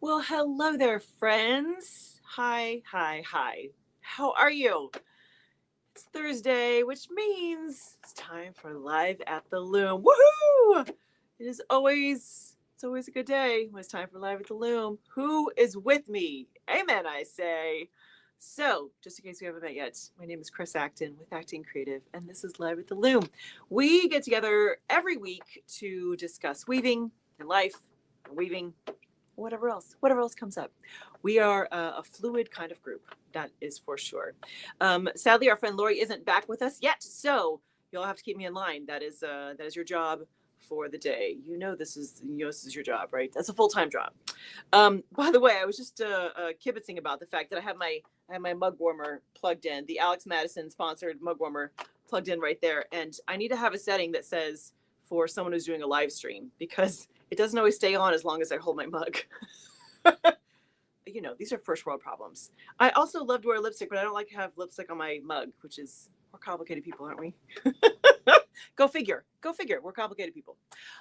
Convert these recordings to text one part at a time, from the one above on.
Well, hello there, friends. Hi, hi, hi. How are you? It's Thursday, which means it's time for Live at the Loom. Woohoo! It's always a good day when it's time for Live at the Loom. Who is with me? Amen, I say. So, just in case we haven't met yet, my name is Chris Acton with Acting Creative, and this is Live at the Loom. We get together every week to discuss weaving and life and weaving, whatever else comes up. We are a fluid kind of group, that is for sure. Sadly, our friend Lori isn't back with us yet, so you'll have to keep me in line. That is your job for the day. This is your job, right? That's a full-time job. By the way, I was just kibitzing about the fact that I have my mug warmer plugged in, the Alex Madison sponsored mug warmer plugged in right there, and I need to have a setting that says for someone who's doing a live stream because it doesn't always stay on as long as I hold my mug. These are first world problems. I also love to wear lipstick, but I don't like to have lipstick on my mug, which is we're complicated people, aren't we? Go figure. Go figure. We're complicated people.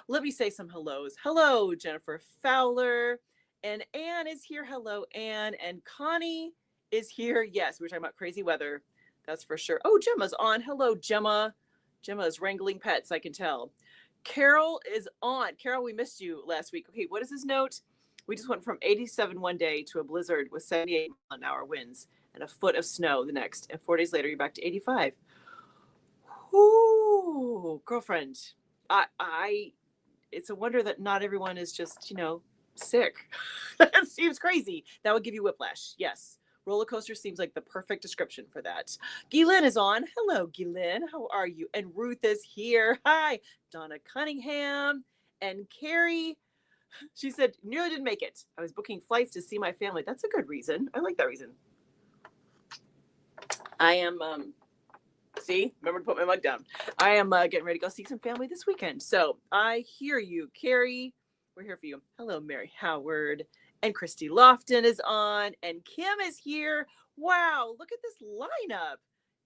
Let me say some hellos. Hello, Jennifer Fowler. And Anne is here. Hello, Anne. And Connie is here. Yes, we were talking about crazy weather. That's for sure. Oh, Gemma's on. Hello, Gemma. Gemma is wrangling pets, I can tell. Carol is on. Carol, we missed you last week. Okay, what is this note? We just went from 87 one day to a blizzard with 78-mile-an-hour winds and a foot of snow the next. And 4 days later, you're back to 85. Ooh, girlfriend. It's a wonder that not everyone is just, sick. That seems crazy. That would give you whiplash. Yes. Roller coaster seems like the perfect description for that. Guylaine is on. Hello, Guylaine. How are you? And Ruth is here. Hi. Donna Cunningham and Carrie. She said, nearly didn't make it. I was booking flights to see my family. That's a good reason. I like that reason. I am, remember to put my mug down. I am getting ready to go see some family this weekend. So I hear you, Carrie. We're here for you. Hello, Mary Howard. And Christy Lofton is on. And Kim is here. Wow, look at this lineup.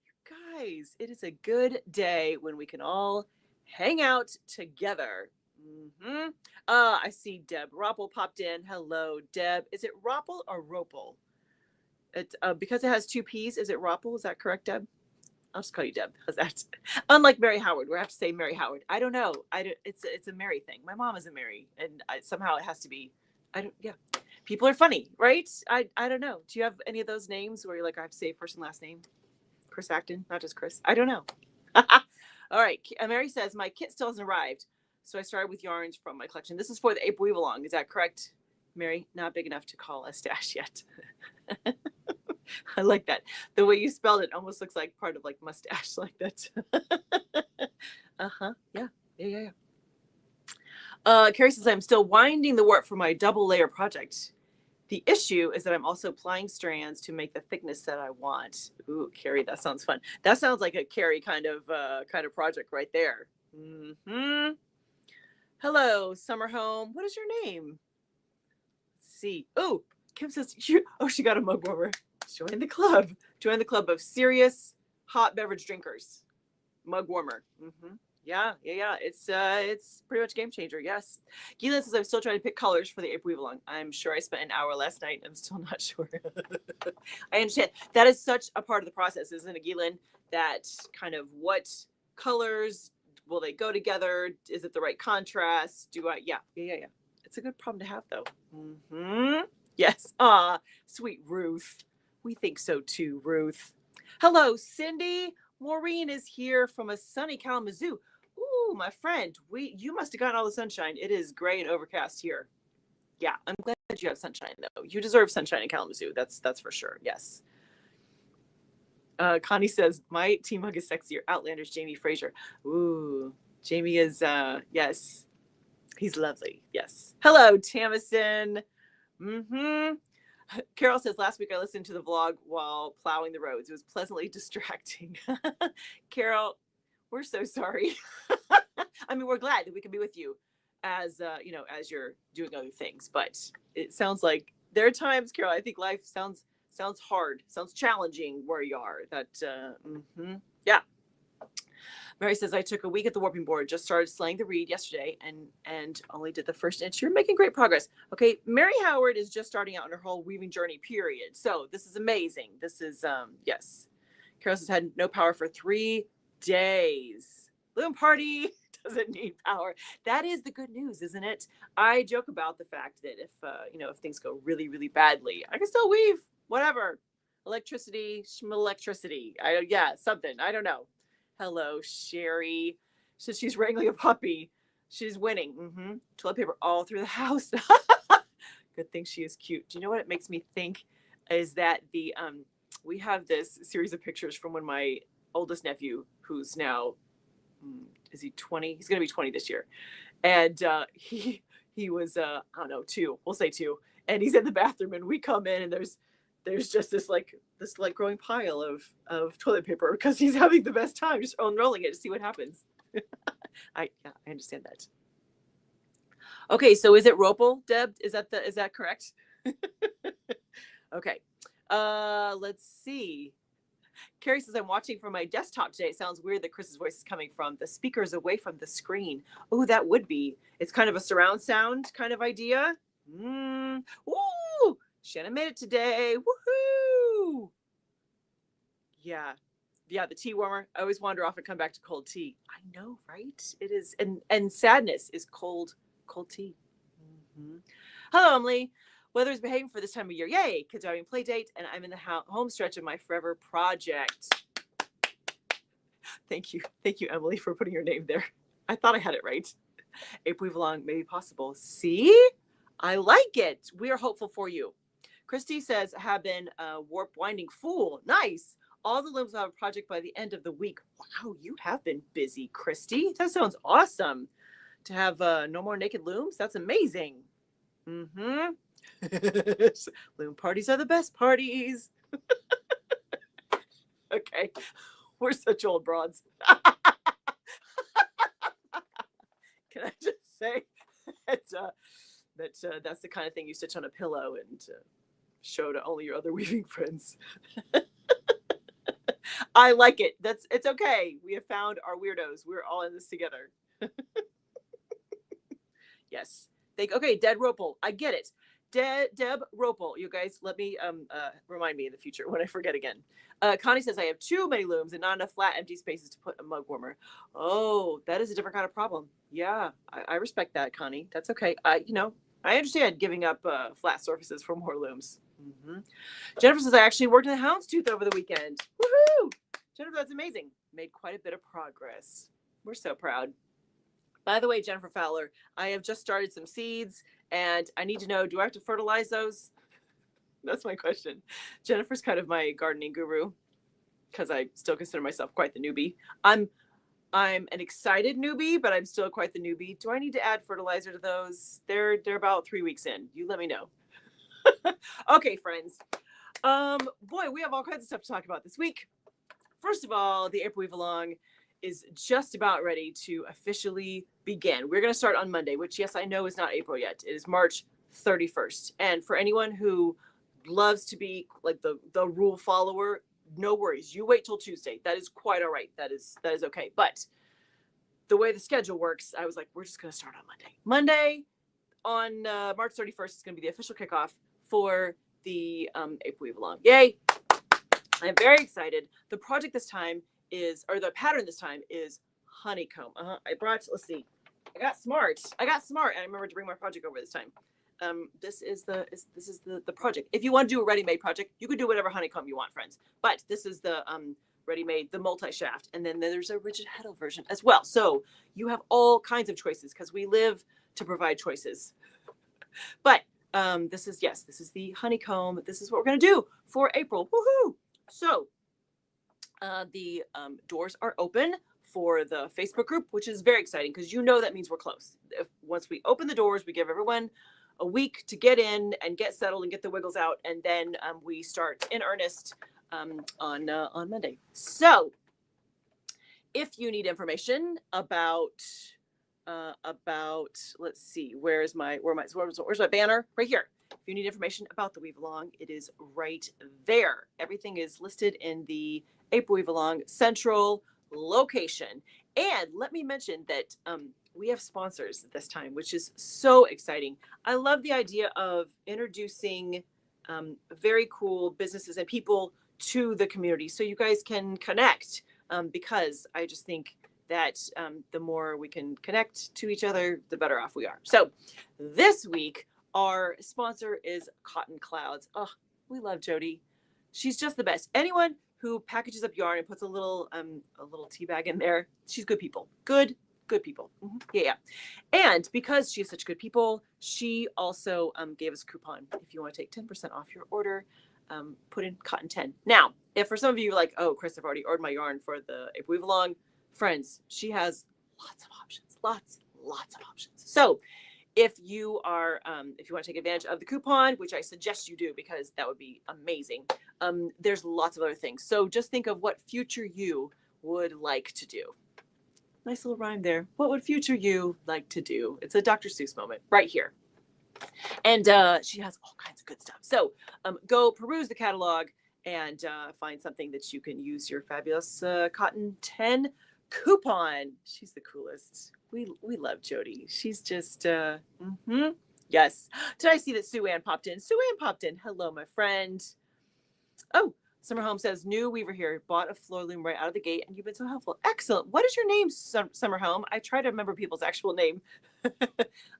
You guys, it is a good day when we can all hang out together. Mm-hmm. I see Deb Roppel popped in. Hello, Deb. Is it Roppel or Ropel? It's because it has two P's. Is it Roppel? Is that correct, Deb? I'll just call you Deb. How's that? Unlike Mary Howard, we have to say Mary Howard. I don't know. It's a Mary thing. My mom is a Mary, and somehow it has to be. Yeah. People are funny, right? I don't know. Do you have any of those names where you're like, I have to say first and last name? Chris Acton, not just Chris. I don't know. All right. Mary says my kit still hasn't arrived, so I started with yarns from my collection. This is for the April Weave Along. Is that correct, Mary? Not big enough to call a stash yet. I like that. The way you spelled it almost looks like part of like mustache, like that. Yeah. Carrie says I'm still winding the warp for my double layer project. The issue is that I'm also applying strands to make the thickness that I want. Ooh, Carrie, that sounds fun. That sounds like a Carrie kind of project right there. Mm-hmm. Hello, Summer Home. What is your name? Let's see. Oh, Kim says she got a mug warmer. Join the club. Join the club of serious hot beverage drinkers. Mug warmer. Mm-hmm. Yeah. It's pretty much a game changer. Yes. Guylaine says I'm still trying to pick colors for the April Weave Along. I'm sure I spent an hour last night. I'm still not sure. I understand. That is such a part of the process, isn't it, Guylaine? That kind of what colors will they go together? Is it the right contrast? Yeah. It's a good problem to have, though. Mm-hmm. Yes. Sweet Ruth. We think so too, Ruth. Hello, Cindy. Maureen is here from a sunny Kalamazoo. Ooh, my friend, you must have gotten all the sunshine. It is gray and overcast here. Yeah, I'm glad you have sunshine though. You deserve sunshine in Kalamazoo. That's for sure. Yes. Connie says my team hug is sexier. Outlander's Jamie Fraser. Ooh, Jamie is yes, he's lovely. Yes. Hello, Tamison. Mm-hmm. Carol says, last week I listened to the vlog while plowing the roads. It was pleasantly distracting. Carol, we're so sorry. I mean, we're glad that we can be with you as, as you're doing other things. But it sounds like there are times, Carol, I think life sounds hard, sounds challenging where you are. Yeah. Mary says, I took a week at the warping board, just started slaying the reed yesterday and only did the first inch. You're making great progress. Okay, Mary Howard is just starting out on her whole weaving journey, period. So this is amazing. This is, yes. Carol has had no power for 3 days. Loom party doesn't need power. That is the good news, isn't it? I joke about the fact that if, if things go really, really badly, I can still weave, whatever. Electricity, something. I don't know. Hello, Sherry. So she's wrangling a puppy. She's winning. Toilet paper all through the house. Good thing she is cute. Do you know what it makes me think is that we have this series of pictures from when my oldest nephew, who's now, is he 20? He's going to be 20 this year. And he was, I don't know, 2. We'll say 2. And he's in the bathroom and we come in and there's just this growing pile of toilet paper because he's having the best time just unrolling it to see what happens. I understand that. Okay, so is it Ropel, Deb? Is that correct? Okay. Let's see. Carrie says, I'm watching from my desktop today. It sounds weird that Chris's voice is coming from the speakers away from the screen. Oh, that would be. It's kind of a surround sound kind of idea. Ooh, Shannon made it today. Woohoo! Yeah, the tea warmer. I always wander off and come back to cold tea. I know, right? It is, and sadness is cold tea. Hello, Emily. Weather is behaving for this time of year. Yay! Kids are having play date, and I'm in the home stretch of my forever project. Thank you, Emily, for putting your name there. I thought I had it right. April weave along, maybe possible. See, I like it. We are hopeful for you. Christy says, have been a warp winding fool. Nice. All the looms will have a project by the end of the week. Wow, you have been busy, Christy. That sounds awesome. To have no more naked looms. That's amazing. Loom parties are the best parties. Okay, we're such old broads. Can I just say that's the kind of thing you stitch on a pillow and show to only your other weaving friends. I like it. It's okay. We have found our weirdos. We're all in this together. Yes. Okay, Dead Ropel. I get it. Deb Ropel. You guys, let me remind me in the future when I forget again. Connie says, I have too many looms and not enough flat empty spaces to put a mug warmer. Oh, that is a different kind of problem. Yeah, I respect that, Connie. That's okay. I understand giving up flat surfaces for more looms. Jennifer says, I actually worked in the houndstooth over the weekend. Woohoo! Jennifer, that's amazing. Made quite a bit of progress. We're so proud. By the way, Jennifer Fowler, I have just started some seeds and I need to know, do I have to fertilize those? That's my question. Jennifer's kind of my gardening guru because I still consider myself quite the newbie. I'm an excited newbie, but I'm still quite the newbie. Do I need to add fertilizer to those? They're about 3 weeks in. You let me know. Okay, friends. Boy, we have all kinds of stuff to talk about this week. First of all, the April Weave Along is just about ready to officially begin. We're going to start on Monday, which, yes, I know is not April yet. It is March 31st. And for anyone who loves to be like the rule follower, no worries. You wait till Tuesday. That is quite all right. That is okay. But the way the schedule works, I was like, we're just going to start on Monday. Monday on March 31st is going to be the official kickoff for the April Weave Along. Yay! I'm very excited. The project this time the pattern this time is honeycomb. I got smart and I remembered to bring my project over this time. This is the project. If you want to do a ready-made project, you could do whatever honeycomb you want, friends. But this is the ready-made, the multi-shaft, and then there's a rigid heddle version as well. So you have all kinds of choices because we live to provide choices. But this is the honeycomb. This is what we're gonna do for April. Woohoo! So the doors are open for the Facebook group, which is very exciting because that means we're close. Once we open the doors, we give everyone a week to get in and get settled and get the wiggles out, and then we start in earnest on Monday. So if you need information about let's see, where's my banner? Right here. If you need information about the Weave Along, it is right there. Everything is listed in the April Weave Along central location. And let me mention that we have sponsors this time, which is so exciting. I love the idea of introducing very cool businesses and people to the community so you guys can connect, because I just think that the more we can connect to each other, the better off we are. So this week, our sponsor is Cotton Clouds. Oh, we love Jody. She's just the best. Anyone who packages up yarn and puts a little tea bag in there, she's good people. Good people. Mm-hmm. Yeah. And because she is such good people, she also gave us a coupon. If you want to take 10% off your order, put in Cotton 10. Now, if for some of you are like, oh, Chris, I've already ordered my yarn for the April Weave Along, friends, she has lots of options. Lots of options. So if you are, if you want to take advantage of the coupon, which I suggest you do because that would be amazing, there's lots of other things. So just think of what future you would like to do. Nice little rhyme there. What would future you like to do? It's a Dr. Seuss moment right here. And she has all kinds of good stuff. So go peruse the catalog and find something that you can use your fabulous Cotton 10 coupon. She's the coolest. We love Jody. She's just, yes. Did I see that Sue Ann popped in? Sue Ann popped in. Hello, my friend. Oh, Summer Home says, new weaver here, bought a floor loom right out of the gate, and you've been so helpful. Excellent. What is your name, Summer Home? I try to remember people's actual name.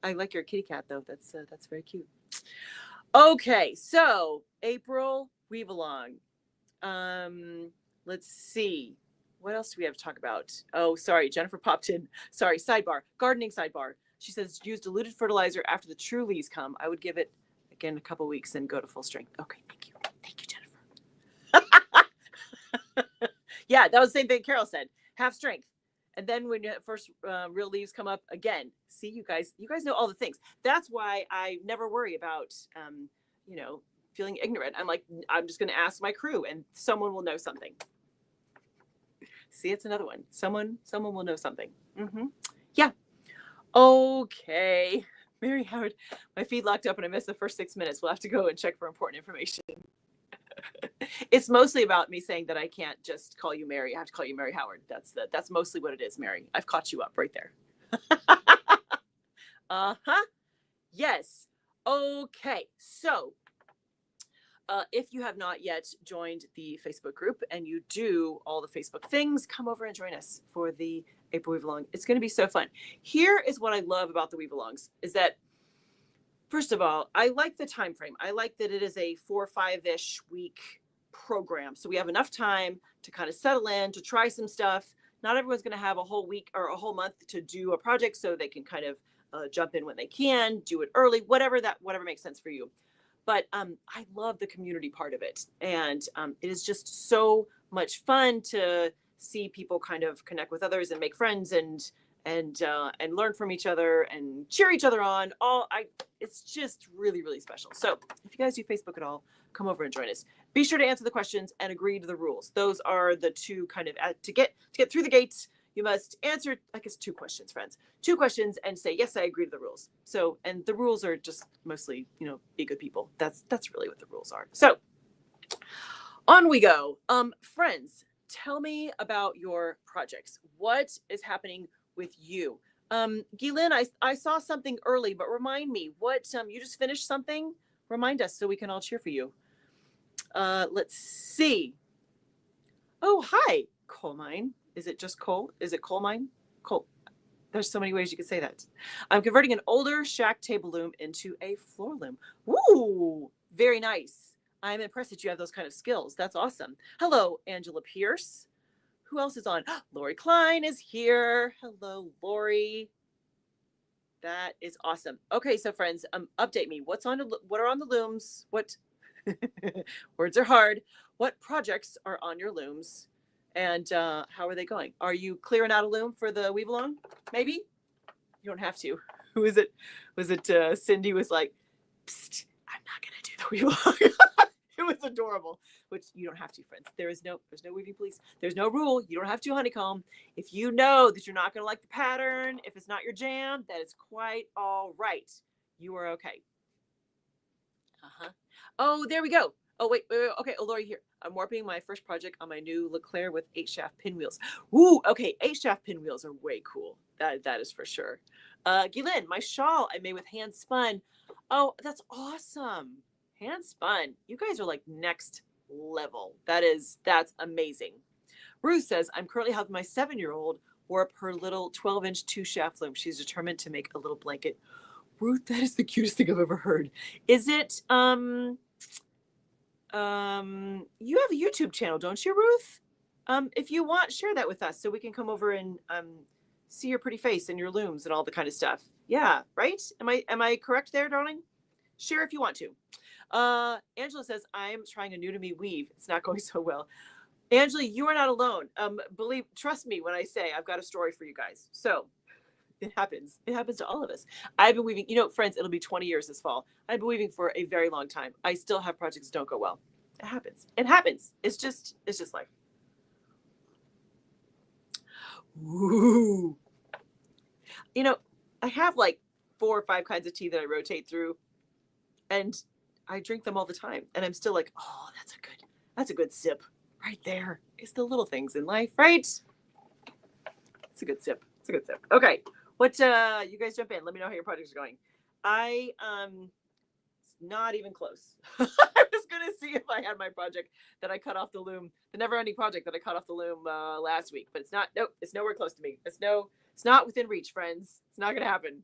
I like your kitty cat, though. That's very cute. Okay, so April Weave Along. Let's see. What else do we have to talk about? Oh, sorry, Jennifer popped in. Sorry, sidebar, gardening sidebar. She says, use diluted fertilizer after the true leaves come. I would give it, again, a couple weeks and go to full strength. Okay, thank you. Thank you, Jennifer. Yeah, that was the same thing Carol said. Half strength. And then when first real leaves come up again, see, you guys know all the things. That's why I never worry about, feeling ignorant. I'm like, I'm just going to ask my crew and someone will know something. See, it's another one. Someone will know something. Mm-hmm. Yeah. Okay. Mary Howard, my feed locked up and I missed the first 6 minutes. We'll have to go and check for important information. It's mostly about me saying that I can't just call you Mary. I have to call you Mary Howard. That's mostly what it is, Mary. I've caught you up right there. Yes. Okay. So if you have not yet joined the Facebook group and you do all the Facebook things, come over and join us for the April Weave Along. It's going to be so fun. Here is what I love about the Weave Alongs is that, first of all, I like the time frame. I like that it is a 4 or 5-ish week program. So we have enough time to kind of settle in, to try some stuff. Not everyone's going to have a whole week or a whole month to do a project, so they can kind of jump in when they can, do it early, whatever makes sense for you. But I love the community part of it. And it is just so much fun to see people kind of connect with others and make friends and learn from each other and cheer each other on. It's just really, really special. So if you guys do Facebook at all, come over and join us. Be sure to answer the questions and agree to the rules. Those are the two kind of, to get through the gates, you must answer, I guess, 2 questions, friends. 2 questions and say, yes, I agree to the rules. So, and the rules are just mostly, be good people. That's really what the rules are. So on we go. Friends, tell me about your projects. What is happening with you? Guylaine, I saw something early, but remind me what, you just finished something? Remind us so we can all cheer for you. Let's see. Oh, hi, coal mine. Is it just coal? Is it coal mine? Coal. There's so many ways you could say that. I'm converting an older shack table loom into a floor loom. Ooh, very nice. I'm impressed that you have those kind of skills. That's awesome. Hello, Angela Pierce. Who else is on? Lori Klein is here. Hello, Lori. That is awesome. Okay, so friends, update me. What are on the looms? What words are hard? What projects are on your looms? And how are they going? Are you clearing out a loom for the Weave Along? Maybe? You don't have to. Who is it? Was it Cindy was like, psst, I'm not going to do the Weave Along. It was adorable, which you don't have to, friends. There's no weaving police. There's no rule. You don't have to honeycomb. If you know that you're not going to like the pattern, if it's not your jam, that is quite all right. You are okay. Oh, there we go. Oh, wait. Okay. Oh, Lori here. I'm warping my first project on my new Leclerc with 8-shaft pinwheels. Ooh, okay, 8-shaft pinwheels are way cool. That is for sure. Guylaine, my shawl I made with hand spun. Oh, that's awesome. Hand spun. You guys are like next level. That's amazing. Ruth says, I'm currently helping my 7-year-old warp her little 12-inch 2-shaft loom. She's determined to make a little blanket. Ruth, that is the cutest thing I've ever heard. Is it you have a YouTube channel, don't you, Ruth? If you want, share that with us so we can come over and see your pretty face and your looms and all the kind of stuff. Yeah, right? Am I correct there, darling? Share if you want to. Angela says, I'm trying a new to me weave. It's not going so well. Angela, you are not alone. Trust me when I say I've got a story for you guys. So it happens. It happens to all of us. I've been weaving, friends, it'll be 20 years this fall. I've been weaving for a very long time. I still have projects that don't go well. It happens. It happens. It's just life. Ooh. I have like 4 or 5 kinds of tea that I rotate through, and I drink them all the time. And I'm still like, oh, that's a good sip right there. It's the little things in life, right? It's a good sip. It's a good sip. Okay. What, you guys jump in. Let me know how your projects are going. Not even close. I was going to see if I had my project that I cut off the loom, the never ending project that I cut off the loom last week, but it's not. Nope. It's nowhere close to me. It's not within reach, friends. It's not going to happen.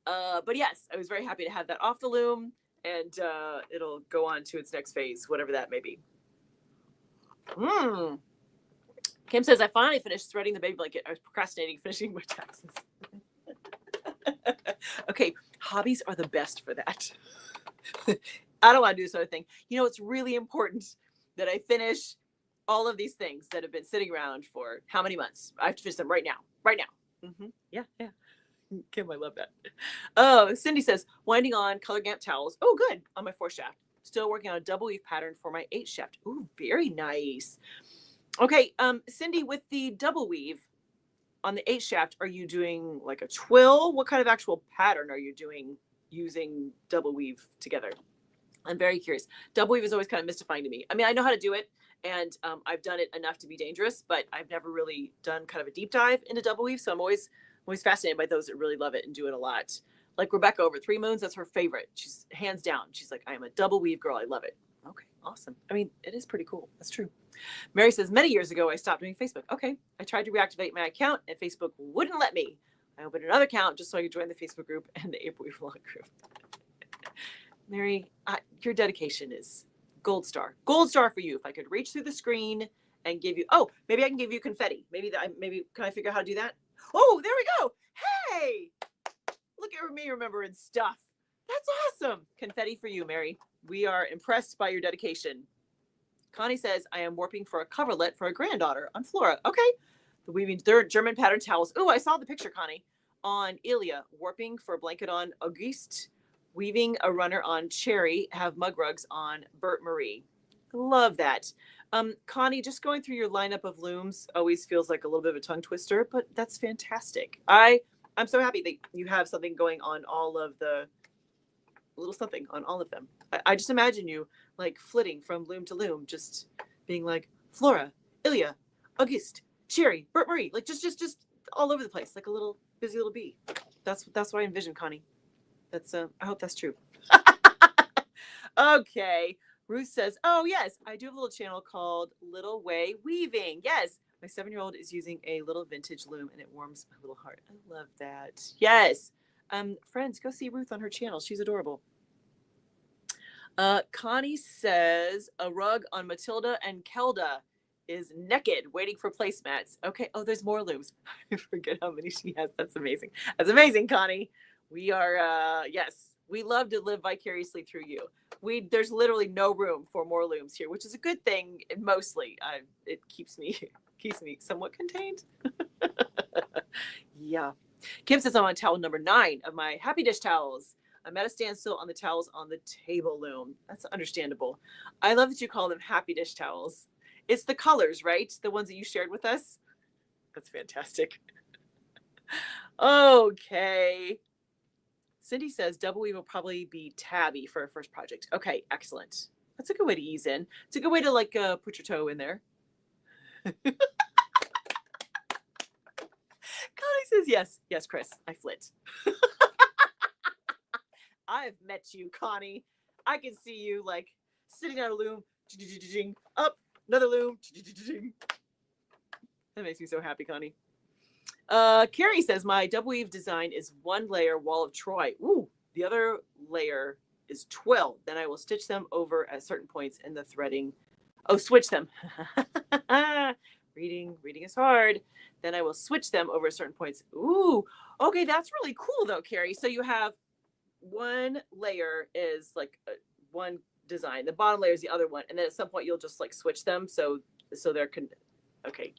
But yes, I was very happy to have that off the loom, and it'll go on to its next phase, whatever that may be. Kim says, I finally finished threading the baby blanket. I was procrastinating finishing my taxes. Okay, hobbies are the best for that. I don't want to do this other thing. It's really important that I finish all of these things that have been sitting around for how many months? I have to finish them right now. Right now. Yeah. Kim, I love that. Oh, Cindy says, winding on color gamp towels. Oh, good. On my 4-shaft. Still working on a double weave pattern for my 8-shaft. Ooh, very nice. Okay, Cindy, with the double weave on the 8-shaft, are you doing like a twill? What kind of actual pattern are you doing using double weave together? I'm very curious. Double weave is always kind of mystifying to me. I mean, I know how to do it, and I've done it enough to be dangerous, but I've never really done kind of a deep dive into double weave. So I'm always fascinated by those that really love it and do it a lot. Like Rebecca over 3 Moons, that's her favorite. She's hands down. She's like, I am a double weave girl. I love it. Okay, awesome. I mean, it is pretty cool. That's true. Mary says, many years ago, I stopped doing Facebook. Okay. I tried to reactivate my account and Facebook wouldn't let me. I opened another account just so I could join the Facebook group and the April Weave Vlog group. Mary, your dedication is gold star. Gold star for you. If I could reach through the screen and give you, maybe I can give you confetti. Maybe can I figure out how to do that? Oh, there we go. Hey, look at me remembering stuff. That's awesome. Confetti for you, Mary. We are impressed by your dedication. Connie says, I am warping for a coverlet for a granddaughter on Flora. Okay. The weaving third German pattern towels. Oh, I saw the picture, Connie, on Ilya. Warping for a blanket on Auguste. Weaving a runner on Cherry. Have mug rugs on Bert Marie. Love that. Connie, just going through your lineup of looms always feels like a little bit of a tongue twister, but that's fantastic. I'm so happy that you have something going on all of the little something on all of them. I just imagine you like flitting from loom to loom, just being like Flora, Ilya, Auguste, Cherry, Bert Marie, like just all over the place, like a little busy little bee. That's what I envision, Connie. That's I hope that's true. Okay. Ruth says, oh yes, I do have a little channel called Little Way Weaving. Yes, my 7-year-old is using a little vintage loom and it warms my little heart. I love that. Yes. Friends, go see Ruth on her channel. She's adorable. Connie says a rug on Matilda and Kelda is naked, waiting for placemats. Okay. Oh, there's more looms. I forget how many she has. That's amazing. That's amazing, Connie. We are, yes, we love to live vicariously through you. There's literally no room for more looms here, which is a good thing. Mostly, it keeps me somewhat contained. Yeah. Kim says I'm on towel number 9 of my Happy Dish towels. I'm at a standstill on the towels on the table loom. That's understandable. I love that you call them Happy Dish towels. It's the colors, right? The ones that you shared with us. That's fantastic. Okay. Cindy says double weave will probably be tabby for our first project. Okay, excellent. That's a good way to ease in. It's a good way to like put your toe in there. Connie says yes. Yes, Chris, I flit. I've met you, Connie. I can see you like sitting on a loom, up, another loom. That makes me so happy, Connie. Carrie says, my double weave design is 1 layer wall of Troy. Ooh, the other layer is 12. Then I will stitch them over at certain points in the threading. Oh, switch them. Reading is hard. Then I will switch them over at certain points. Ooh, okay, that's really cool though, Carrie. So you have 1 layer is like one design. The bottom layer is the other one, and then at some point you'll just like switch them so they're okay.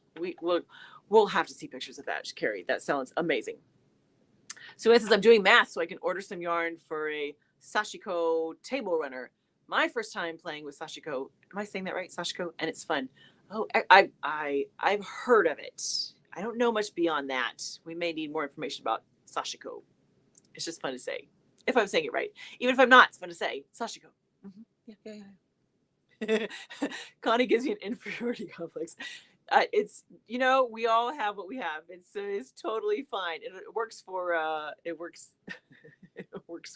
We'll have to see pictures of that, Carrie. That sounds amazing. So it says I'm doing math so I can order some yarn for a sashiko table runner. My first time playing with sashiko. Am I saying that right? Sashiko, and it's fun. Oh, I've heard of it. I don't know much beyond that. We may need more information about sashiko. It's just fun to say. If I'm saying it right. Even if I'm not, it's fun to say. Sashiko. Mm-hmm. Yeah. Connie gives me an inferiority complex. It's, we all have what we have. It's totally fine. It works for it works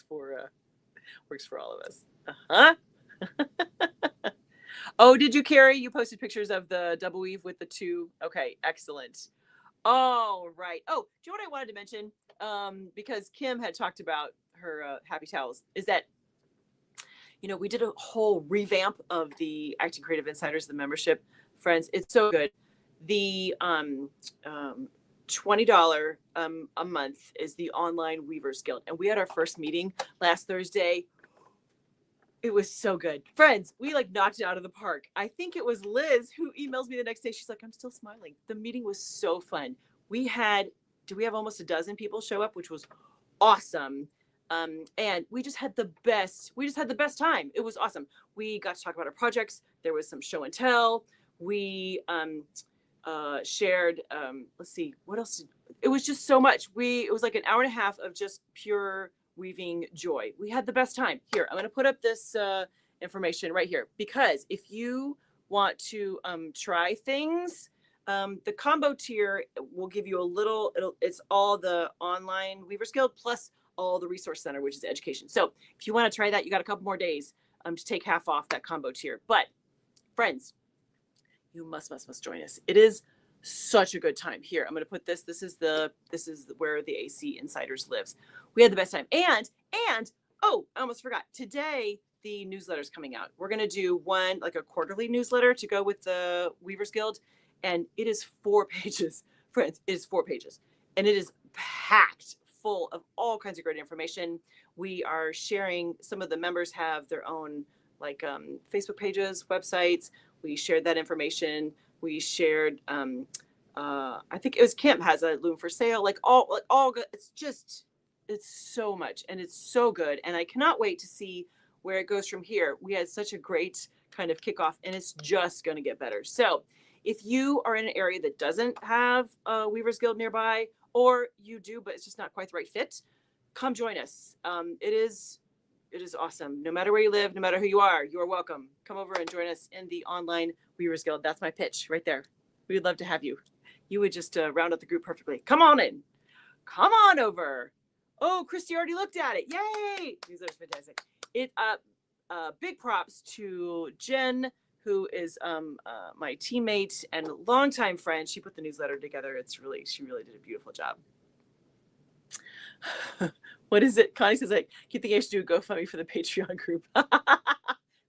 for all of us. Oh, did you, Carrie? You posted pictures of the double weave with the 2. Okay, excellent. Oh, right. Oh, do you know what I wanted to mention? Because Kim had talked about her happy towels, is that we did a whole revamp of the Acting Creative Insiders, the membership. Friends, it's so good. The $20 a month is the online Weavers Guild, and we had our first meeting last Thursday. It was so good, friends. We like knocked it out of the park. I think it was Liz who emails me the next day. She's like, I'm still smiling. The meeting was so fun. We have almost a dozen people show up, which was awesome. And we just had the best time. It was awesome. We got to talk about our projects. There was some show and tell. We shared, let's see, what else? It was just so much. It was like an hour and a half of just pure weaving joy. We had the best time. Here, I'm going to put up this information right here, because if you want to try things, the combo tier will give you a little, it's all the online Weavers Guild plus all the resource center, which is education. So if you want to try that, you got a couple more days to take half off that combo tier. But friends, you must join us. It is such a good time. Here, I'm going to put this. This is where the AC Insiders lives. We had the best time. And oh, I almost forgot. Today, the newsletter's coming out. We're going to do one, like a quarterly newsletter to go with the Weavers Guild. And it is 4 pages. Friends, it is 4 pages. And it is packed full of all kinds of great information. We are sharing, some of the members have their own like Facebook pages, websites. We shared that information. We shared, I think it was Kim has a loom for sale, like all good. It's so much, and it's so good. And I cannot wait to see where it goes from here. We had such a great kind of kickoff, and it's just going to get better. So if you are in an area that doesn't have a Weavers Guild nearby, or you do, but it's just not quite the right fit, come join us. It is awesome. No matter where you live, no matter who you are welcome. Come over and join us in the online Weavers Guild. That's my pitch right there. We would love to have you. You would just round out the group perfectly. Come on in. Come on over. Oh, Christy already looked at it. Yay! Newsletter's fantastic. Big props to Jen, who is my teammate and longtime friend. She put the newsletter together. She really did a beautiful job. What is it? Connie says, I keep thinking I should do a GoFundMe for the Patreon group.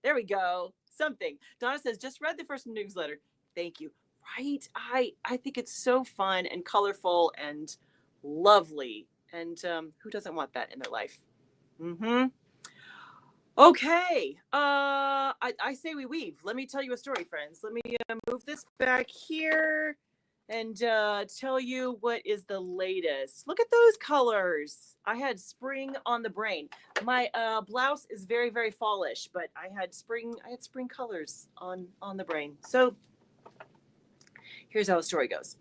There we go. Something. Donna says, just read the first newsletter. Thank you. Right? I think it's so fun and colorful and lovely. And who doesn't want that in their life? Mm-hmm. Okay. I say we weave. Let me tell you a story, friends. Let me move this back here and tell you what is the latest. Look at those colors. I had spring on the brain. My blouse is very, very fallish, but I had spring colors on the brain. So here's how the story goes.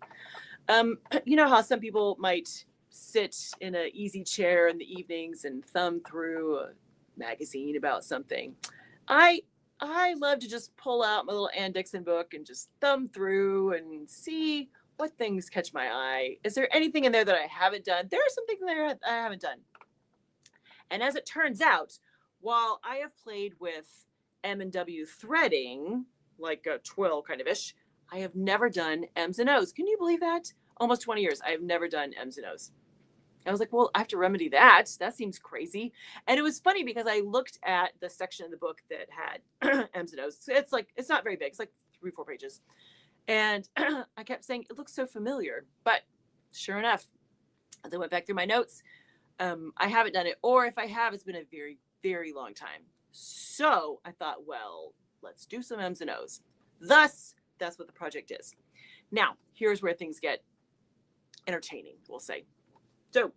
You know how some people might sit in an easy chair in the evenings and thumb through a magazine about something. I I love to just pull out my little Ann Dixon book and just thumb through and see what things catch my eye. Is there anything in there that I haven't done? There are some things in there I haven't done. And as it turns out, while I have played with M&W threading, like a twill kind of ish, I have never done M's and O's. Can you believe that? Almost 20 years, I have never done M's and O's. I was like, well, I have to remedy that. That seems crazy. And it was funny because I looked at the section of the book that had M's and O's. It's like, it's not very big. It's like 3-4 pages. And I kept saying, it looks so familiar. But sure enough, as I went back through my notes, I haven't done it. Or if I have, it's been a very, very long time. So I thought, well, let's do some M's and O's. Thus, that's what the project is. Now, here's where things get entertaining, we'll say. So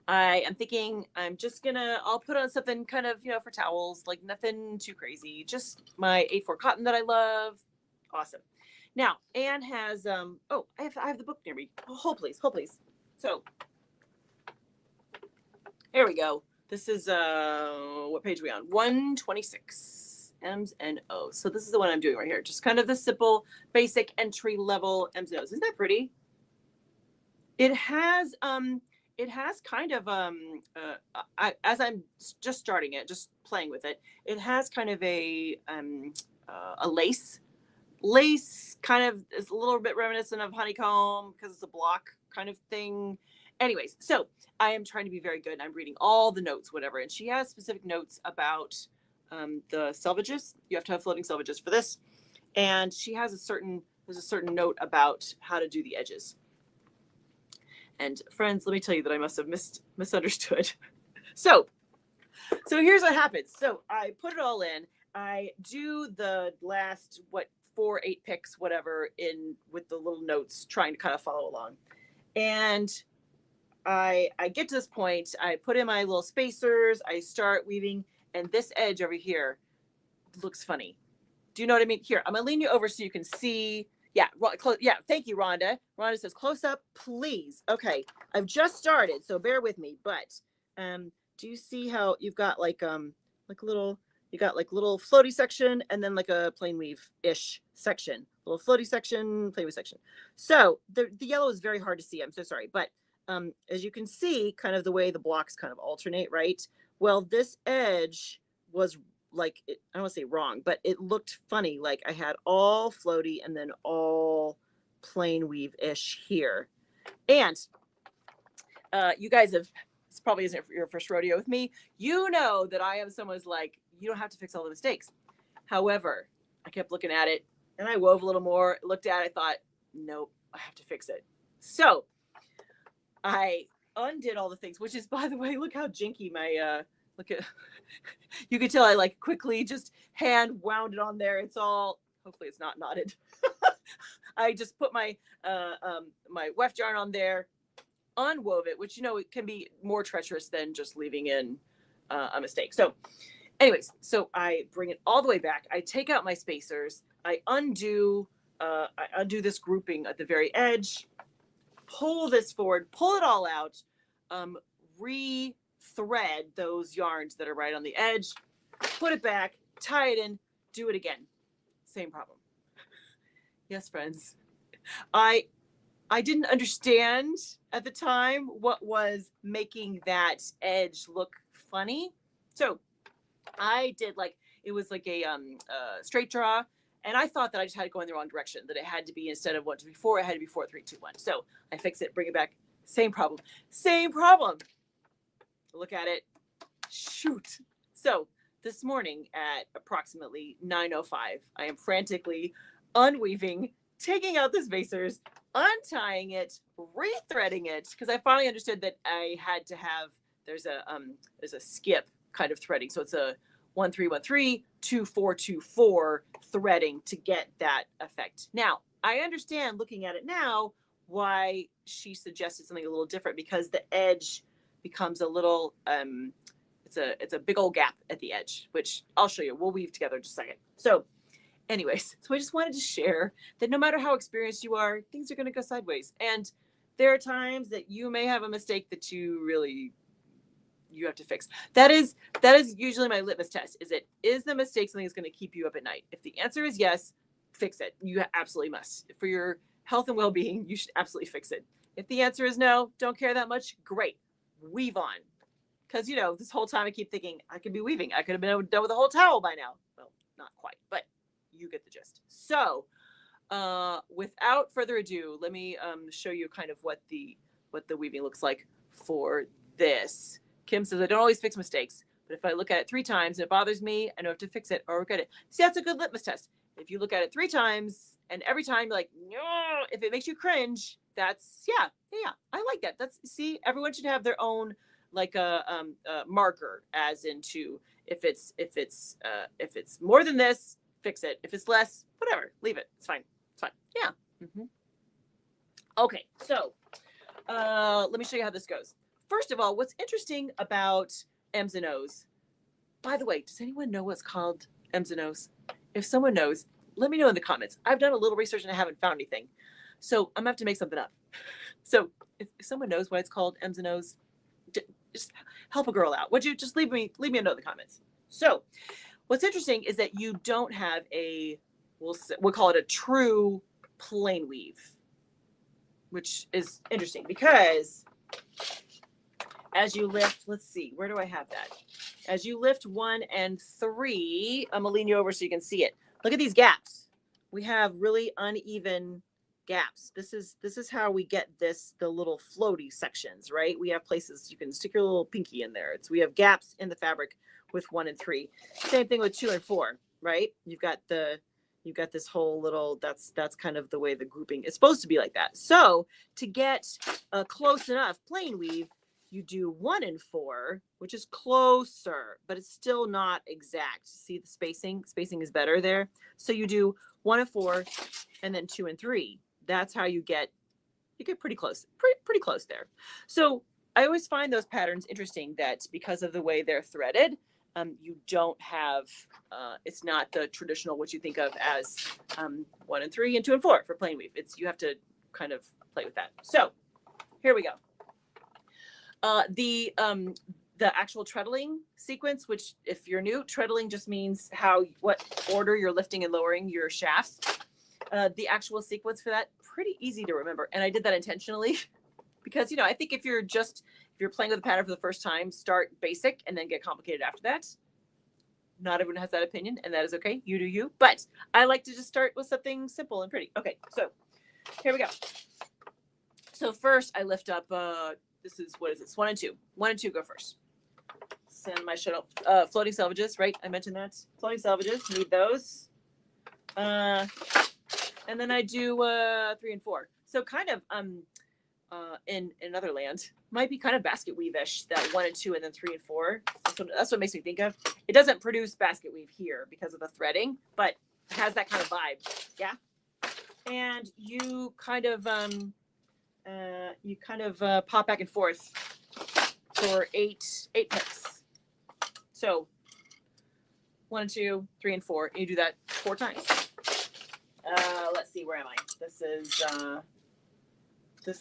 I am thinking I'll put on something kind of, for towels, like nothing too crazy. Just my 8/4 cotton that I love. Awesome. Now, Anne has, I have the book near me. Oh, hold please. So here we go. This is, what page are we on? 126, M's and O's. So this is the one I'm doing right here. Just kind of the simple, basic entry level M's and O's. Isn't that pretty? It has kind of, as I'm just starting it, just playing with it, it has kind of a lace kind of is a little bit reminiscent of honeycomb because it's a block kind of thing. Anyways, so I am trying to be very good. I'm reading all the notes, whatever. And she has specific notes about the selvages. You have to have floating selvages for this. And she has there's a certain note about how to do the edges. And friends, let me tell you that I must have misunderstood. So here's what happens. So I put it all in. I do the last, 4-8 picks, whatever, in with the little notes, trying to kind of follow along. And I get to this point. I put in my little spacers. I start weaving. And this edge over here looks funny. Do you know what I mean? Here, I'm going to lean you over so you can see. Yeah, yeah. Thank you, Rhonda. Rhonda says, close up, please. Okay, I've just started, so bear with me. But do you see how you've got like little floaty section and then like a plain weave-ish section, little floaty section, plain weave section. So the yellow is very hard to see. I'm so sorry, but as you can see, kind of the way the blocks kind of alternate, right? Well, this edge was like, I don't want to say wrong, but it looked funny. Like I had all floaty and then all plain weave-ish here. And you guys this probably isn't your first rodeo with me. You know that I am someone's like, you don't have to fix all the mistakes. However, I kept looking at it and I wove a little more, looked at it, I thought, nope, I have to fix it. So I undid all the things, which is, by the way, look how jinky my, look at, you could tell I like quickly just hand wound it on there. It's all, hopefully it's not knotted. I just put my, my weft yarn on there, unwove it, which, it can be more treacherous than just leaving in a mistake. So anyways, so I bring it all the way back. I take out my spacers. I undo this grouping at the very edge, pull this forward, pull it all out, re-thread those yarns that are right on the edge, put it back, tie it in, do it again. Same problem. Yes, friends. I didn't understand at the time what was making that edge look funny. So I did it was like a straight draw. And I thought that I just had to go in the wrong direction, that it had to be, instead of 1, 2, 3, 4, it had to be 4, 3, 2, 1. So I fix it, bring it back. Same problem. Look at it. Shoot. So this morning at approximately 9:05, I am frantically unweaving, taking out the spacers, untying it, rethreading it, because I finally understood that I had to have, there's a skip kind of threading. So it's a 1, 3, 1, 3, 2, 4, 2, 4 threading to get that effect. Now, I understand looking at it now why she suggested something a little different, because the edge becomes a little, it's a big old gap at the edge, which I'll show you. We'll weave together in just a second. So anyways, so I just wanted to share that no matter how experienced you are, things are going to go sideways. And there are times that you may have a mistake that you really you have to fix. That is usually my litmus test. Is the mistake something that's going to keep you up at night? If the answer is yes, fix it. You absolutely must. For your health and well-being, you should absolutely fix it. If the answer is no, don't care that much, great. Weave on. Because, this whole time I keep thinking, I could be weaving. I could have been done with a whole towel by now. Well, not quite, but you get the gist. So, without further ado, let me show you kind of what the weaving looks like for this. Kim says, I don't always fix mistakes, but if I look at it 3 times and it bothers me, I know I have to fix it or regret it. See, that's a good litmus test. If you look at it 3 times and every time you're like, no, if it makes you cringe, that's, yeah, I like that. See, everyone should have their own, like a marker, as into if it's more than this, fix it. If it's less, whatever, leave it. It's fine. Yeah. Okay, so let me show you how this goes. First of all, what's interesting about M's and O's? By the way, does anyone know what's called M's and O's? If someone knows, let me know in the comments. I've done a little research and I haven't found anything, so I'm gonna have to make something up. So if someone knows why it's called M's and O's, just help a girl out. Would you just leave me a note in the comments? So what's interesting is that you don't have we'll call it a true plain weave, which is interesting because as you lift, let's see, where do I have that? As you lift 1 and 3, I'm gonna lean you over so you can see it. Look at these gaps. We have really uneven gaps. This is how we get the little floaty sections, right? We have places you can stick your little pinky in there. We have gaps in the fabric with 1 and 3. Same thing with 2 and 4, right? You've got this whole little, that's kind of the way the grouping is supposed to be, like that. So to get a close enough plain weave, you do 1 and 4, which is closer, but it's still not exact. See the spacing is better there. So you do 1 and 4 and then 2 and 3. That's how you get pretty close, pretty close there. So I always find those patterns interesting, that because of the way they're threaded, you don't have, it's not the traditional, what you think of as 1 and 3 and 2 and 4 for plain weave. You have to kind of play with that. So here we go. The actual treadling sequence, which if you're new, treadling just means what order you're lifting and lowering your shafts. The actual sequence for that, pretty easy to remember. And I did that intentionally because, I think if you're playing with the pattern for the first time, start basic and then get complicated after that. Not everyone has that opinion, and that is okay. You do you. But I like to just start with something simple and pretty. Okay, so here we go. So first I lift up, this is, what is this? 1 and 2. 1 and 2 go first. Send my shuttle, floating selvages, right? I mentioned that. Floating selvages, need those. And then I do 3 and 4. So kind of in another land might be kind of basket weave-ish, that 1 and 2 and then 3 and 4. That's what it makes me think of. It doesn't produce basket weave here because of the threading, but it has that kind of vibe. Yeah. And you kind of pop back and forth for 8 picks. So 1 and 2, 3 and 4, and you do that 4 times. Let's see, where am I? This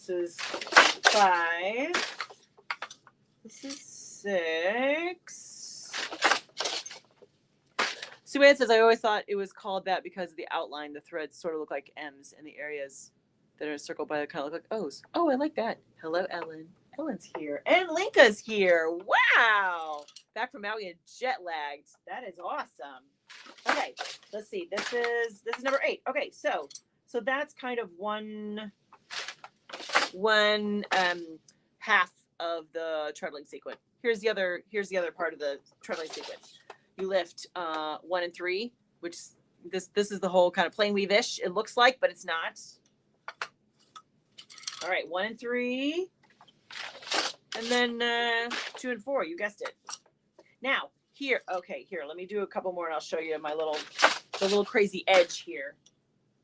is 5. This is 6. Sue-Ann says, I always thought it was called that because of the outline. The threads sort of look like M's, and the areas that are circled by it kind of look like O's. Oh, I like that. Hello, Ellen. Ellen's here. And Linka's here. Wow. Back from Maui and jet lagged. That is awesome. Okay, let's see. This is number 8. Okay, so that's kind of one half of the treadling sequence. Here's the other part of the treadling sequence. You lift 1 and 3, which this is the whole kind of plain weave-ish it looks like, but it's not. All right, 1 and 3, and then 2 and 4. You guessed it. Now here, let me do a couple more, and I'll show you the little crazy edge here,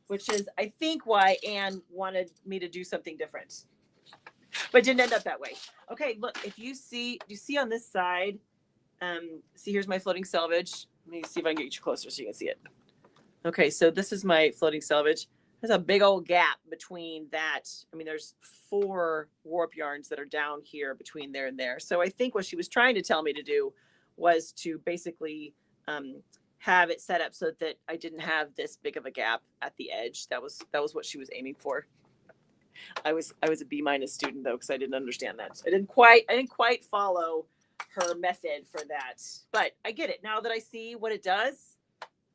which is, I think, why Anne wanted me to do something different, but didn't end up that way. Okay, look, do you see on this side, see, here's my floating selvage. Let me see if I can get you closer so you can see it. Okay, so this is my floating selvage. There's a big old gap between that. I mean, there's 4 warp yarns that are down here between there and there. So I think what she was trying to tell me to do was to basically have it set up so that I didn't have this big of a gap at the edge. That was what she was aiming for. I was a B- student though, because I didn't understand that. I didn't quite follow her method for that, but I get it now that I see what it does.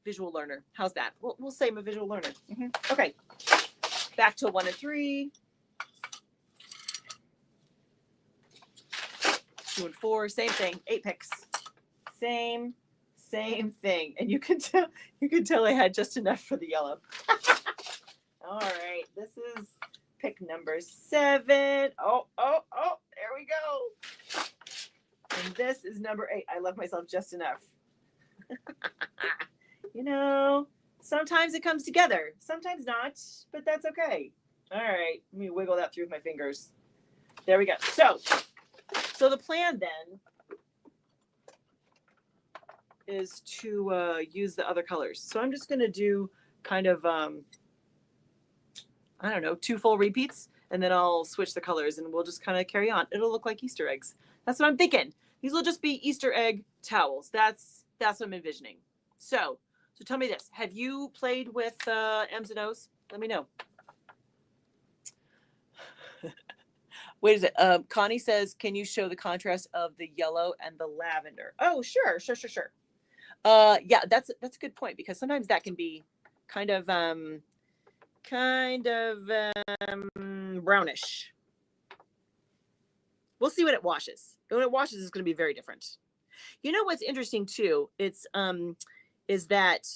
Visual learner. How's that? We'll say I'm a visual learner. Okay. Back to 1 and 3. 2 and 4. Same thing. 8 picks. Same thing. And you can tell I had just enough for the yellow. All right. This is pick number 7. Oh, there we go. And this is number 8. I love myself just enough. You know, sometimes it comes together, sometimes not, but that's okay. All right, let me wiggle that through with my fingers. There we go. So the plan then is to use the other colors. So I'm just going to do kind of, I don't know, 2 full repeats, and then I'll switch the colors and we'll just kind of carry on. It'll look like Easter eggs. That's what I'm thinking. These will just be Easter egg towels. That's what I'm envisioning. So tell me this. Have you played with M's and O's? Let me know. Wait, is it? Connie says, can you show the contrast of the yellow and the lavender? Oh, sure. Yeah, that's a good point, because sometimes that can be kind of brownish. We'll see when it washes. When it washes, it's going to be very different. You know what's interesting too? It's is that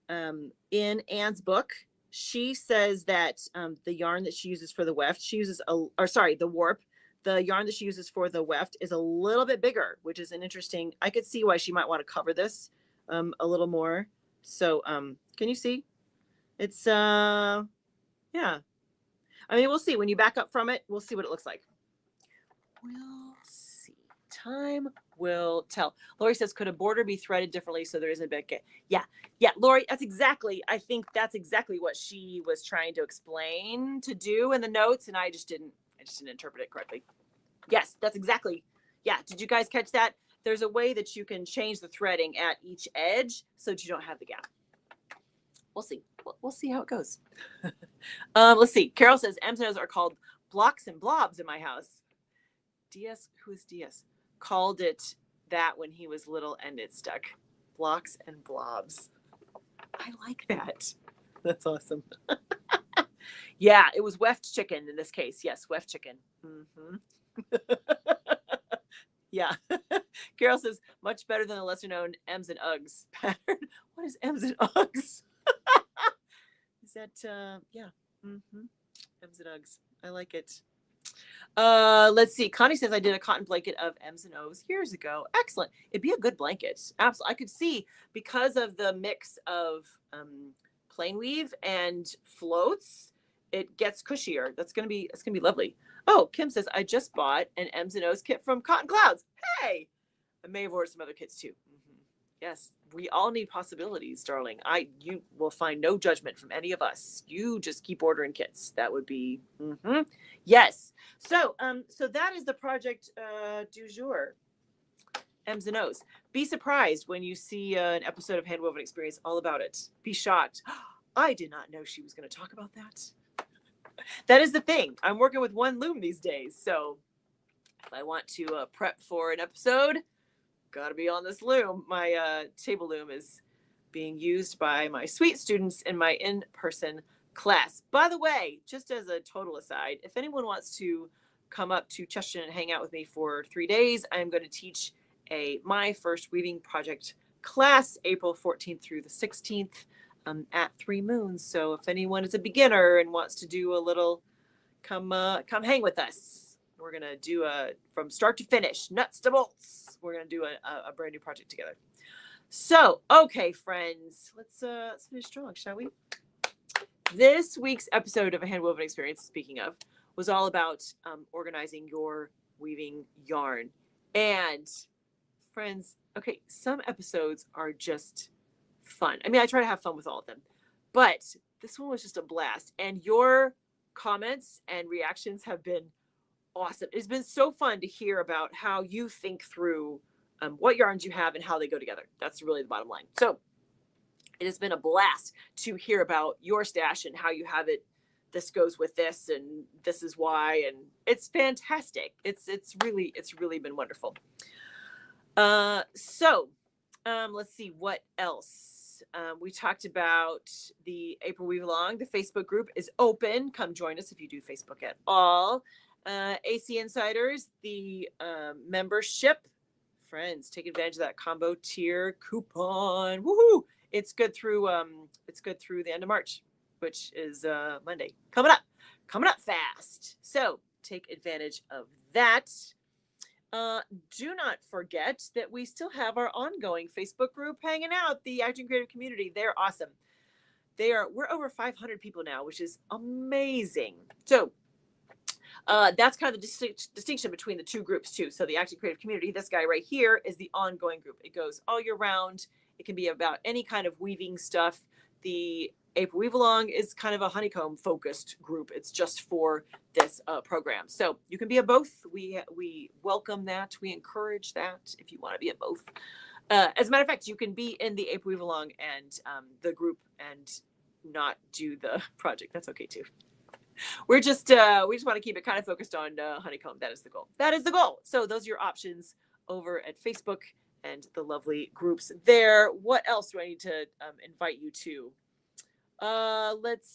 in Anne's book, she says that the yarn that she uses for the weft, the warp, the yarn that she uses for the weft is a little bit bigger, which is an interesting. I could see why she might want to cover this a little more. So can you see? It's yeah. I mean, we'll see when you back up from it. We'll see what it looks like. We'll see. Time will tell. Lori says, could a border be threaded differently so there isn't a big gap? Yeah, Lori, I think that's exactly what she was trying to explain to do in the notes, and I just didn't interpret it correctly. Yes, that's exactly. Yeah, did you guys catch that? There's a way that you can change the threading at each edge so that you don't have the gap. We'll see. We'll see how it goes. Let's see. Carol says, M's and O's are called blocks and blobs in my house. DS, who is DS? Called it that when he was little and it stuck. Blocks and blobs. I like that. That's awesome. Yeah, it was weft chicken in this case. Yes, weft chicken. Yeah. Carol says, much better than the lesser known M's and Uggs pattern. What is M's and Uggs? Is that, yeah. M's and Uggs. I like it. Let's see. Connie says, I did a cotton blanket of M's and O's years ago. Excellent. It'd be a good blanket. Absolutely. I could see, because of the mix of plain weave and floats, it gets cushier. It's gonna be lovely. Oh, Kim says, I just bought an M's and O's kit from Cotton Clouds. Hey, I may have ordered some other kits too. Yes, we all need possibilities, darling. You will find no judgment from any of us. You just keep ordering kits. That would be yes. So that is the project du jour. M's and O's. Be surprised when you see an episode of Handwoven Experience all about it. Be shocked. I did not know she was going to talk about that. That is the thing. I'm working with one loom these days, so if I want to prep for an episode, gotta be on this loom. My table loom is being used by my sweet students in my in-person class. By the way, just as a total aside, if anyone wants to come up to Cheshire and hang out with me for 3 days, I'm going to teach my first weaving project class, April 14th through the 16th at 3 Moons. So if anyone is a beginner and wants to do a little, come hang with us. We're going to do from start to finish, nuts to bolts. We're going to do a brand new project together. So, okay, friends, let's finish strong, shall we? This week's episode of A Handwoven Experience, speaking of, was all about organizing your weaving yarn. And friends, okay, some episodes are just fun. I mean, I try to have fun with all of them, but this one was just a blast. And your comments and reactions have been awesome. It's been so fun to hear about how you think through what yarns you have and how they go together. That's really the bottom line. So it has been a blast to hear about your stash and how you have it. This goes with this, and this is why, and it's fantastic. It's really been wonderful. So let's see what else. We talked about the April Weave Along. The Facebook group is open. Come join us if you do Facebook at all. AC Insiders, the membership. Friends, take advantage of that combo tier coupon. Woohoo! It's good through the end of March, which is Monday. Coming up fast. So take advantage of that. Do not forget that we still have our ongoing Facebook group hanging out, the Acting Creative community. They're awesome. We're over 500 people now, which is amazing. So that's kind of the distinction between the two groups too. So the Acting Creative community, this guy right here, is the ongoing group. It goes all year round. It can be about any kind of weaving stuff. The April Weave Along is kind of a honeycomb focused group. It's just for this program. So you can be at both. We welcome that. We encourage that if you want to be at both. As a matter of fact, you can be in the April Weave Along and the group and not do the project. That's okay too. We just want to keep it kind of focused on honeycomb. That is the goal. That is the goal. So those are your options over at Facebook and the lovely groups there. What else do I need to invite you to? Let's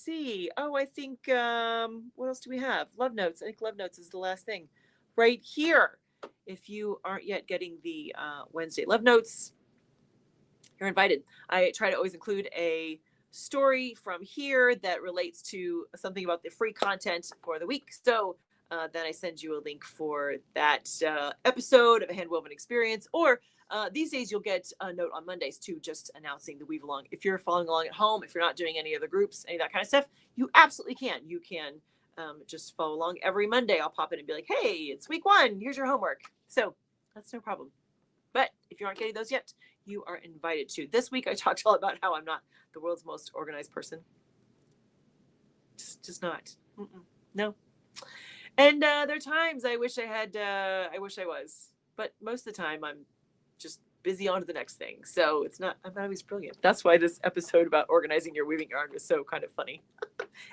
see. Oh, I think what else do we have? Love Notes. I think Love Notes is the last thing right here. If you aren't yet getting the Wednesday Love Notes, you're invited. I try to always include a story from here that relates to something about the free content for the week. So then I send you a link for that episode of A Handwoven Experience. Or these days you'll get a note on Mondays too, just announcing the Weave Along. If you're following along at home, if you're not doing any other groups, any of that kind of stuff, you absolutely can. You can just follow along every Monday. I'll pop in and be like, hey, it's week 1. Here's your homework. So that's no problem. But if you aren't getting those yet, you are invited to. This week I talked all about how I'm not the world's most organized person. Just not. No. And there are times I wish I was, but most of the time I'm just busy on to the next thing. So I'm not always brilliant. That's why this episode about organizing your weaving yarn was so kind of funny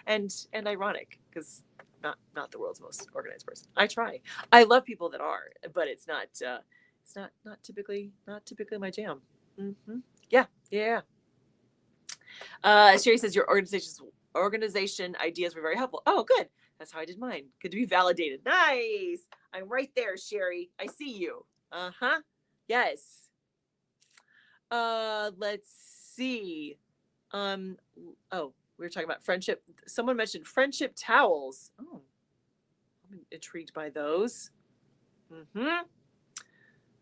and ironic, because not the world's most organized person. I try. I love people that are, but it's not typically my jam. Yeah. Sherry says your organization ideas were very helpful. Oh, good. That's how I did mine. Good to be validated. Nice. I'm right there, Sherry. I see you. Yes. Let's see. We were talking about friendship. Someone mentioned friendship towels. Oh, I'm intrigued by those.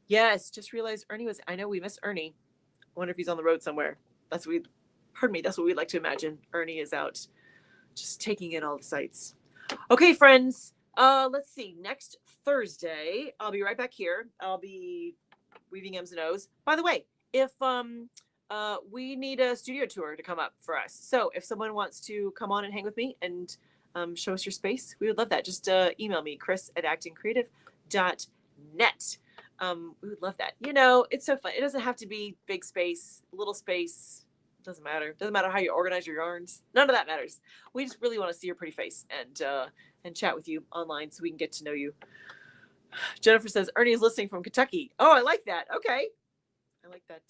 Yes, just realized Ernie I know we miss Ernie. I wonder if he's on the road somewhere. That's what we'd like to imagine. Ernie is out just taking in all the sights. Okay, friends. Let's see. Next Thursday, I'll be right back here. I'll be weaving M's and O's. By the way, if we need a studio tour to come up for us. So if someone wants to come on and hang with me and show us your space, we would love that. Just email me, chris@actingcreative.net. We would love that. It's so fun. It doesn't have to be big space, little space. Doesn't matter. Doesn't matter how you organize your yarns. None of that matters. We just really want to see your pretty face and chat with you online so we can get to know you. Jennifer says Ernie is listening from Kentucky. Oh, I like that. Okay. I like that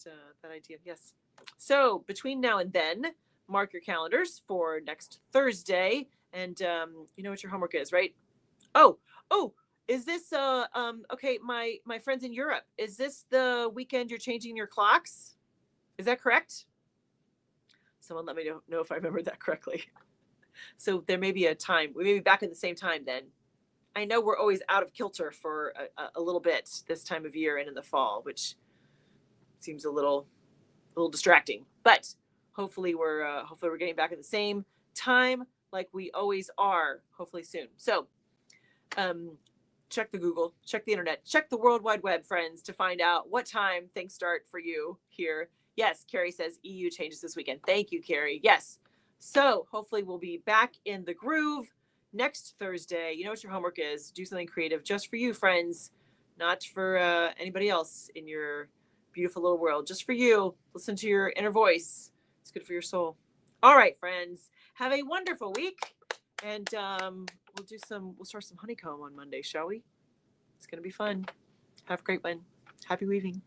idea. Yes. So between now and then, mark your calendars for next Thursday, and you know what your homework is, right? Oh, is this okay, my friends in Europe, is this the weekend you're changing your clocks? Is that correct? Someone let me know if I remembered that correctly. So there may be a time. We may be back at the same time then. I know we're always out of kilter for a little bit this time of year and in the fall, which seems a little distracting. But hopefully we're getting back at the same time like we always are, hopefully soon. So check the Google, check the internet, check the World Wide Web, friends, to find out what time things start for you here. Yes, Carrie says EU changes this weekend. Thank you, Carrie. Yes. So hopefully we'll be back in the groove next Thursday. You know what your homework is. Do something creative just for you, friends, not for anybody else in your beautiful little world. Just for you. Listen to your inner voice. It's good for your soul. All right, friends. Have a wonderful week. And we'll start some honeycomb on Monday, shall we? It's going to be fun. Have a great one. Happy weaving.